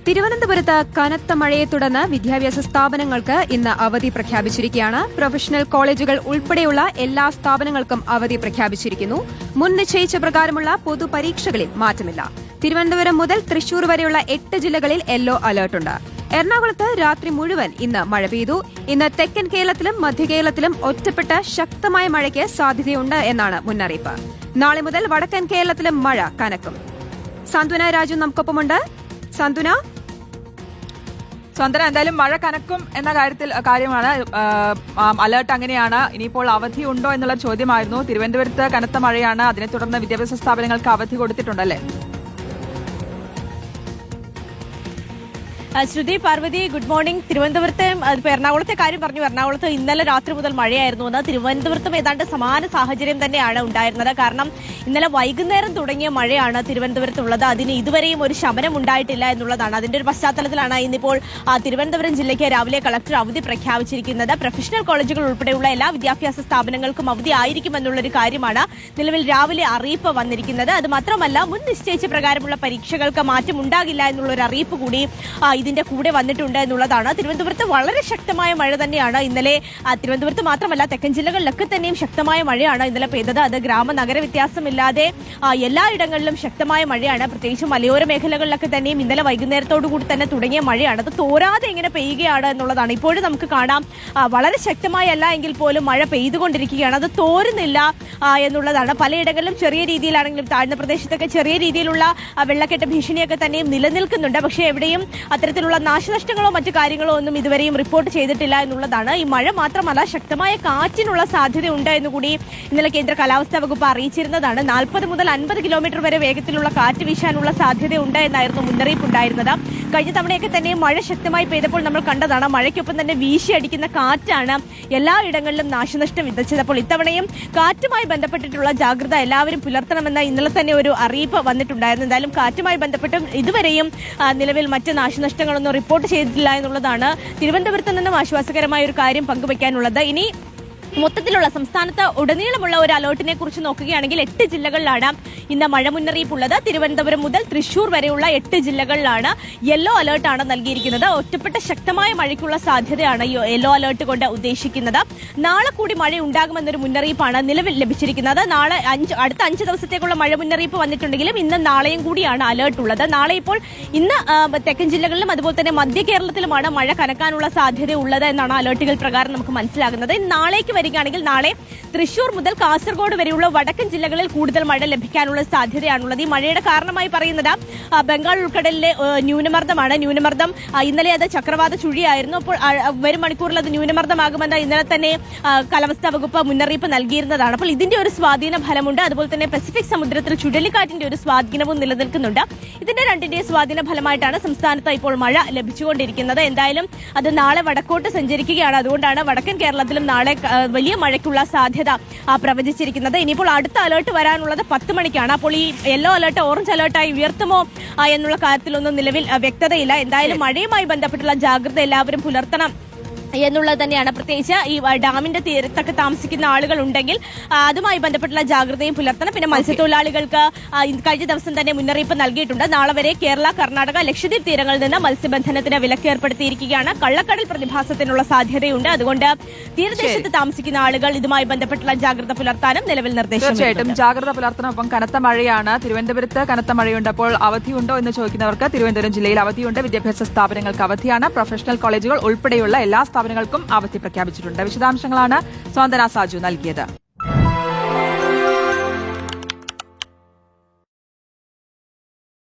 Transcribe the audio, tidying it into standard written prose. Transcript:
തിരുവനന്തപുരത്ത് കനത്ത മഴയെ തുടർന്ന് വിദ്യാഭ്യാസ സ്ഥാപനങ്ങൾക്ക് ഇന്ന് അവധി പ്രഖ്യാപിച്ചിരിക്കുകയാണ്. പ്രൊഫഷണൽ കോളേജുകൾ ഉൾപ്പെടെയുള്ള എല്ലാ സ്ഥാപനങ്ങൾക്കും അവധി പ്രഖ്യാപിച്ചിരിക്കുന്നു. മുൻ നിശ്ചയിച്ച പ്രകാരമുള്ള പൊതുപരീക്ഷകളിൽ മാറ്റമില്ല. തിരുവനന്തപുരം മുതൽ തൃശൂർ വരെയുള്ള 8 ജില്ലകളിൽ യെല്ലോ അലർട്ടുണ്ട്. എറണാകുളത്ത് രാത്രി മുഴുവൻ ഇന്ന് മഴ പെയ്തു. ഇന്ന് തെക്കൻ കേരളത്തിലും മധ്യകേരളത്തിലും ഒറ്റപ്പെട്ട ശക്തമായ മഴയ്ക്ക് സാധ്യതയുണ്ട് എന്നാണ് മുന്നറിയിപ്പ്. നാളെ മുതൽ വടക്കൻ കേരളത്തിലും മഴ കനക്കും. സാന്ത്വന രാജു നമുക്കൊപ്പമുണ്ട്. സാന്ത്വന, എന്തായാലും മഴ കനക്കും എന്ന കാര്യമാണ് അലേർട്ട് അങ്ങനെയാണ്. ഇനിയിപ്പോൾ അവധി ഉണ്ടോ എന്നുള്ള ചോദ്യമായിരുന്നു. തിരുവനന്തപുരത്ത് കനത്ത മഴയാണ്, അതിനെ തുടർന്ന് വിദ്യാഭ്യാസ സ്ഥാപനങ്ങൾക്ക് അവധി കൊടുത്തിട്ടുണ്ടല്ലേ? ശ്രുതി, പാർവതി, ഗുഡ് മോർണിംഗ്. തിരുവനന്തപുരത്തെ എറണാകുളത്തെ കാര്യം പറഞ്ഞു. എറണാകുളത്ത് ഇന്നലെ രാത്രി മുതൽ മഴയായിരുന്നു. എന്നാൽ തിരുവനന്തപുരത്തും ഏതാണ്ട് സമാന സാഹചര്യം തന്നെയാണ് ഉണ്ടായിരുന്നത്. കാരണം ഇന്നലെ വൈകുന്നേരം തുടങ്ങിയ മഴയാണ് തിരുവനന്തപുരത്തുള്ളത്. അതിന് ഇതുവരെയും ഒരു ശമനം ഉണ്ടായിട്ടില്ല എന്നുള്ളതാണ്. അതിന്റെ ഒരു പശ്ചാത്തലത്തിലാണ് ഇന്നിപ്പോൾ തിരുവനന്തപുരം ജില്ലയ്ക്ക് രാവിലെ കളക്ടർ അവധി പ്രഖ്യാപിച്ചിരിക്കുന്നത്. പ്രൊഫഷണൽ കോളേജുകൾ ഉൾപ്പെടെയുള്ള എല്ലാ വിദ്യാഭ്യാസ സ്ഥാപനങ്ങൾക്കും അവധി ആയിരിക്കുമെന്നുള്ളൊരു കാര്യമാണ് നിലവിൽ രാവിലെ അറിയിപ്പ് വന്നിരിക്കുന്നത്. അത് മാത്രമല്ല, മുൻ നിശ്ചയിച്ച പ്രകാരമുള്ള പരീക്ഷകൾക്ക് മാറ്റം ഉണ്ടാകില്ല എന്നുള്ളൊരു അറിയിപ്പ് കൂടി ഇതിന്റെ കൂടെ വന്നിട്ടുണ്ട് എന്നുള്ളതാണ്. തിരുവനന്തപുരത്ത് വളരെ ശക്തമായ മഴ തന്നെയാണ് ഇന്നലെ. തിരുവനന്തപുരത്ത് മാത്രമല്ല, തെക്കൻ ജില്ലകളിലൊക്കെ തന്നെയും ശക്തമായ മഴയാണ് ഇന്നലെ പെയ്തത്. അത് ഗ്രാമ നഗര വ്യത്യാസമില്ലാതെ എല്ലായിടങ്ങളിലും ശക്തമായ മഴയാണ്. പ്രത്യേകിച്ച് മലയോര മേഖലകളിലൊക്കെ തന്നെയും ഇന്നലെ വൈകുന്നേരത്തോടുകൂടി തന്നെ തുടങ്ങിയ മഴയാണ്. അത് തോരാതെ ഇങ്ങനെ പെയ്യുകയാണ് എന്നുള്ളതാണ്. ഇപ്പോഴും നമുക്ക് കാണാം, വളരെ ശക്തമായല്ല എങ്കിൽ പോലും മഴ പെയ്തുകൊണ്ടിരിക്കുകയാണ്. അത് തോരുന്നില്ല എന്നുള്ളതാണ്. പലയിടങ്ങളിലും ചെറിയ രീതിയിലാണെങ്കിലും താഴ്ന്ന പ്രദേശത്തൊക്കെ ചെറിയ രീതിയിലുള്ള വെള്ളക്കെട്ട് ഭീഷണിയൊക്കെ തന്നെയും നിലനിൽക്കുന്നുണ്ട്. പക്ഷേ എവിടെയും അത്തരത്തിലുള്ള നാശനഷ്ടങ്ങളോ മറ്റു കാര്യങ്ങളോ ഒന്നും ഇതുവരെയും റിപ്പോർട്ട് ചെയ്തിട്ടില്ല എന്നുള്ളതാണ്. ഈ മഴ മാത്രമല്ല, ശക്തമായ കാറ്റിനുള്ള സാധ്യതയുണ്ട് എന്നുകൂടി ഇന്നലെ കേന്ദ്ര കാലാവസ്ഥാ വകുപ്പ് അറിയിച്ചിരുന്നതാണ്. 40 മുതൽ 50 കിലോമീറ്റർ വരെ വേഗത്തിലുള്ള കാറ്റ് വീശാനുള്ള സാധ്യതയുണ്ട് എന്നായിരുന്നു മുന്നറിയിപ്പ് ഉണ്ടായിരുന്നത്. കഴിഞ്ഞ തവണയൊക്കെ തന്നെ മഴ ശക്തമായി പെയ്തപ്പോൾ നമ്മൾ കണ്ടതാണ്. മഴയ്ക്കൊപ്പം തന്നെ വീശിയടിക്കുന്ന കാറ്റാണ് എല്ലായിടങ്ങളിലും നാശനഷ്ടം വിതച്ചത്. അപ്പോൾ ഇത്തവണയും കാറ്റുമായി ബന്ധപ്പെട്ടിട്ടുള്ള ജാഗ്രത എല്ലാവരും പുലർത്തണമെന്ന ഇന്നലെ തന്നെ ഒരു അറിയിപ്പ് വന്നിട്ടുണ്ടായിരുന്നു. എന്തായാലും കാറ്റുമായി ബന്ധപ്പെട്ടും ഇതുവരെയും നിലവിൽ മറ്റ് നാശനഷ്ടങ്ങളൊന്നും റിപ്പോർട്ട് ചെയ്തിട്ടില്ല എന്നുള്ളതാണ് തിരുവനന്തപുരത്ത് നിന്നും ആശ്വാസകരമായ ഒരു കാര്യം പങ്കുവയ്ക്കാനുള്ളത്. ഇനി മൊത്തത്തിലുള്ള സംസ്ഥാനത്ത് ഉടനീളമുള്ള ഒരു അലേർട്ടിനെ കുറിച്ച് നോക്കുകയാണെങ്കിൽ 8 ജില്ലകളിലാണ് ഇന്ന് മഴ മുന്നറിയിപ്പുള്ളത്. തിരുവനന്തപുരം മുതൽ തൃശൂർ വരെയുള്ള 8 ജില്ലകളിലാണ് യെല്ലോ അലേർട്ടാണ് നൽകിയിരിക്കുന്നത്. ഒറ്റപ്പെട്ട ശക്തമായ മഴയ്ക്കുള്ള സാധ്യതയാണ് യെല്ലോ അലേർട്ട് കൊണ്ട് ഉദ്ദേശിക്കുന്നത്. നാളെ കൂടി മഴ ഉണ്ടാകുമെന്നൊരു മുന്നറിയിപ്പാണ് നിലവിൽ ലഭിച്ചിരിക്കുന്നത്. നാളെ അടുത്ത 5 ദിവസത്തേക്കുള്ള മഴ മുന്നറിയിപ്പ് വന്നിട്ടുണ്ടെങ്കിലും ഇന്ന് നാളെയും കൂടിയാണ് അലേർട്ട് ഉള്ളത്. നാളെ ഇപ്പോൾ ഇന്ന് തെക്കൻ ജില്ലകളിലും അതുപോലെ തന്നെ മധ്യ കേരളത്തിലുമാണ് മഴ കനക്കാനുള്ള സാധ്യത ഉള്ളത് എന്നാണ് അലേർട്ടുകൾ പ്രകാരം നമുക്ക് മനസ്സിലാകുന്നത്. നാളേക്ക് വരികയാണെങ്കിൽ നാളെ തൃശൂർ മുതൽ കാസർഗോഡ് വരെയുള്ള വടക്കൻ ജില്ലകളിൽ കൂടുതൽ മഴ ലഭിക്കാനുള്ള സാധ്യതയാണുള്ളത്. ഈ മഴയുടെ കാരണമായി പറയുന്നത് ബംഗാൾ ഉൾക്കടലിലെ ന്യൂനമർദ്ദമാണ്. ന്യൂനമർദ്ദം ഇന്നലെ അത് ചക്രവാത ചുഴിയായിരുന്നു. അപ്പോൾ വരും മണിക്കൂറിൽ അത് ന്യൂനമർദ്ദമാകുമെന്ന് ഇന്നലെ തന്നെ കാലാവസ്ഥാ വകുപ്പ് മുന്നറിയിപ്പ് നൽകിയിരുന്നതാണ്. അപ്പോൾ ഇതിന്റെ ഒരു സ്വാധീന ഫലമുണ്ട്. അതുപോലെ തന്നെ പസഫിക് സമുദ്രത്തിൽ ചുഴലിക്കാറ്റിന്റെ ഒരു സ്വാധീനവും നിലനിൽക്കുന്നുണ്ട്. ഇതിന്റെ രണ്ടിന്റെയും സ്വാധീന ഫലമായിട്ടാണ് സംസ്ഥാനത്ത് ഇപ്പോൾ മഴ ലഭിച്ചുകൊണ്ടിരിക്കുന്നത്. എന്തായാലും അത് നാളെ വടക്കോട്ട് സഞ്ചരിക്കുകയാണ്. അതുകൊണ്ടാണ് വടക്കൻ കേരളത്തിലും നാളെ വലിയ മഴയ്ക്കുള്ള സാധ്യത പ്രവചിച്ചിരിക്കുന്നത്. ഇനിയിപ്പോൾ അടുത്ത അലേർട്ട് വരാനുള്ളത് 10 മണിക്കാണ്. അപ്പോൾ ഈ യെല്ലോ അലേർട്ട് ഓറഞ്ച് അലേർട്ടായി ഉയർത്തുമോ എന്നുള്ള കാര്യത്തിലൊന്നും നിലവിൽ വ്യക്തതയില്ല. എന്തായാലും മഴയുമായി ബന്ധപ്പെട്ടുള്ള ജാഗ്രത എല്ലാവരും പുലർത്തണം എന്നുള്ളത് തന്നെയാണ്. പ്രത്യേകിച്ച് ഈ ഡാമിന്റെ തീരത്തൊക്കെ താമസിക്കുന്ന ആളുകൾ ഉണ്ടെങ്കിൽ അതുമായി ബന്ധപ്പെട്ടുള്ള ജാഗ്രതയും പുലർത്തണം. പിന്നെ മത്സ്യത്തൊഴിലാളികൾക്ക് കഴിഞ്ഞ ദിവസം തന്നെ മുന്നറിയിപ്പ് നൽകിയിട്ടുണ്ട്. നാളെ വരെ കേരള, കർണാടക, ലക്ഷദ്വീപ് തീരങ്ങളിൽ നിന്ന് മത്സ്യബന്ധനത്തിന് വിലക്ക് ഏർപ്പെടുത്തിയിരിക്കുകയാണ്. കള്ളക്കടൽ പ്രതിഭാസത്തിനുള്ള സാധ്യതയുണ്ട്. അതുകൊണ്ട് തീരദേശത്ത് താമസിക്കുന്ന ആളുകൾ ഇതുമായി ബന്ധപ്പെട്ടുള്ള ജാഗ്രത പുലർത്താനും നിലവിൽ നിർദ്ദേശം. തീർച്ചയായിട്ടും ജാഗ്രത പുലർത്തണം. ഒപ്പം കനത്ത മഴയാണ്. തിരുവനന്തപുരത്ത് കനത്ത മഴയുണ്ട്. അപ്പോൾ അവധിയുണ്ടോ എന്ന് ചോദിക്കുന്നവർക്ക് തിരുവനന്തപുരം ജില്ലയിൽ അവധിയുണ്ട്. വിദ്യാഭ്യാസ സ്ഥാപനങ്ങൾക്ക് അവധിയാണ്. പ്രൊഫഷണൽ കോളേജുകൾ ഉൾപ്പെടെയുള്ള എല്ലാ സ്ഥാപനങ്ങൾക്കും അവധി പ്രഖ്യാപിച്ചിട്ടുണ്ട്. വിശദാംശങ്ങളാണ് സ്വാന്തന സാജു നൽകിയത്.